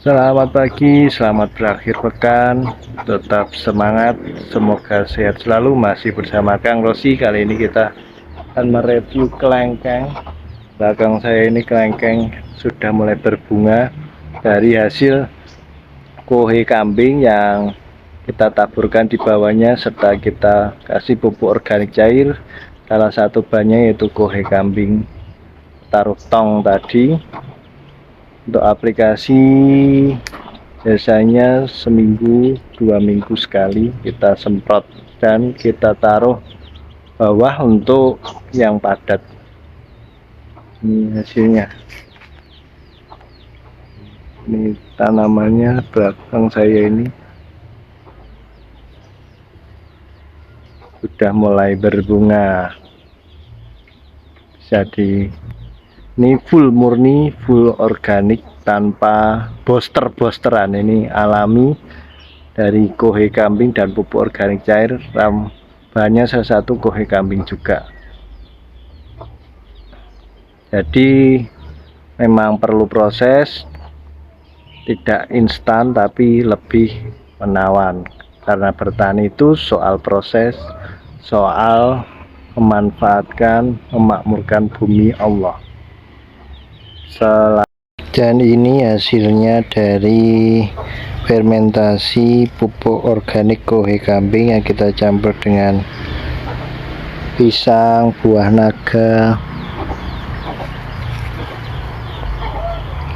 Selamat pagi, selamat berakhir pekan. Tetap semangat, semoga sehat selalu. Masih bersama Kang Rosi. Kali ini kita akan mereview kelengkeng. Belakang saya ini kelengkeng sudah mulai berbunga dari hasil kohe kambing yang kita taburkan di bawahnya, serta kita kasih pupuk organik cair. Salah satu bahannya yaitu kohe kambing taruh tong tadi. Untuk aplikasi biasanya seminggu 2 minggu sekali kita semprot dan kita taruh bawah untuk yang padat. Ini hasilnya, ini tanamannya belakang saya ini sudah mulai berbunga. Jadi ini full murni, full organik tanpa booster-boosteran. Ini alami dari kohe kambing dan pupuk organik cair. Bahannya salah satu kohe kambing juga. Jadi memang perlu proses, tidak instan tapi lebih menawan. Karena bertani itu soal proses, soal memanfaatkan, memakmurkan bumi Allah. Dan ini hasilnya dari fermentasi pupuk organik kohe kambing yang kita campur dengan pisang, buah naga,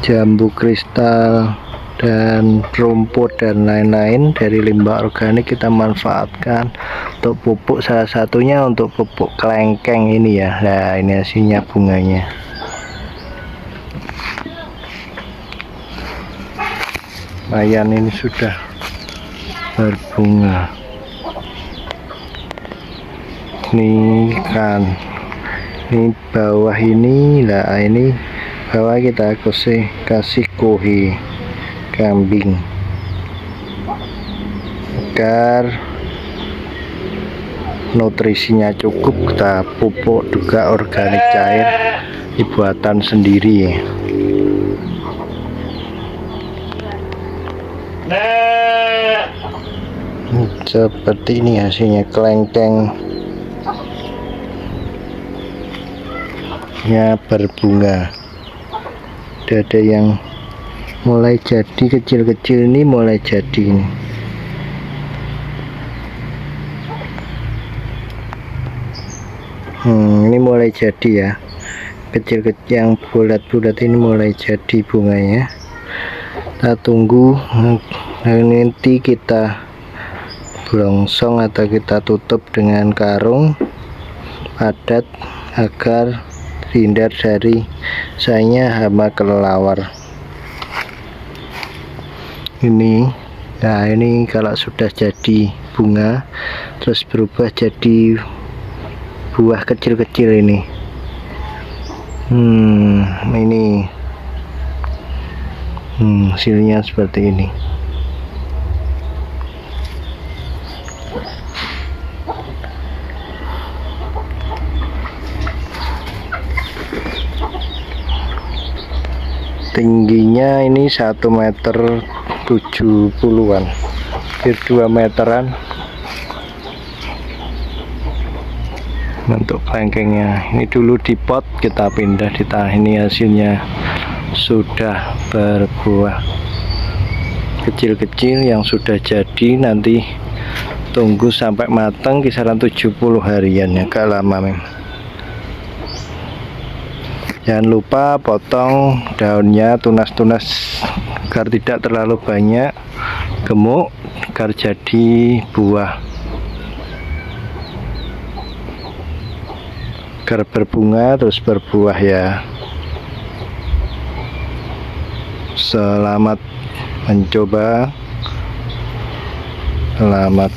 jambu kristal, dan rumput dan lain-lain dari limbah organik kita manfaatkan untuk pupuk. Salah satunya untuk pupuk kelengkeng ini ya. Nah, ini hasilnya bunganya. Lumayan, ini sudah berbunga. Ini kan, ini bawah ini lah, ini bawah kita kasih kohe kambing agar nutrisinya cukup. Kita pupuk juga organik cair dibuatan sendiri. Seperti ini hasilnya kelengkengnya berbunga. Ada yang mulai jadi kecil-kecil, ini mulai jadi ini. Ini mulai jadi ya, kecil-kecil yang bulat-bulat ini mulai jadi bunganya. Kita tunggu, nanti kita blongsong atau kita tutup dengan karung padat agar terhindar dari misalnya hama kelelawar. Ini, nah ini kalau sudah jadi bunga terus berubah jadi buah kecil-kecil ini. Ini hasilnya seperti ini. Tingginya ini 1,70 m, hampir 2 meteran untuk kelengkengnya. Ini dulu di pot, kita pindah di tanah. Ini hasilnya sudah berbuah kecil-kecil yang sudah jadi. Nanti tunggu sampai matang kisaran 70 harian ya, agak lama memang. Jangan lupa potong daunnya, tunas-tunas agar tidak terlalu banyak, gemuk agar jadi buah, agar berbunga terus berbuah ya. Selamat mencoba, selamat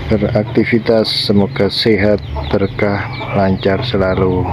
beraktivitas, semoga sehat, berkah, lancar selalu.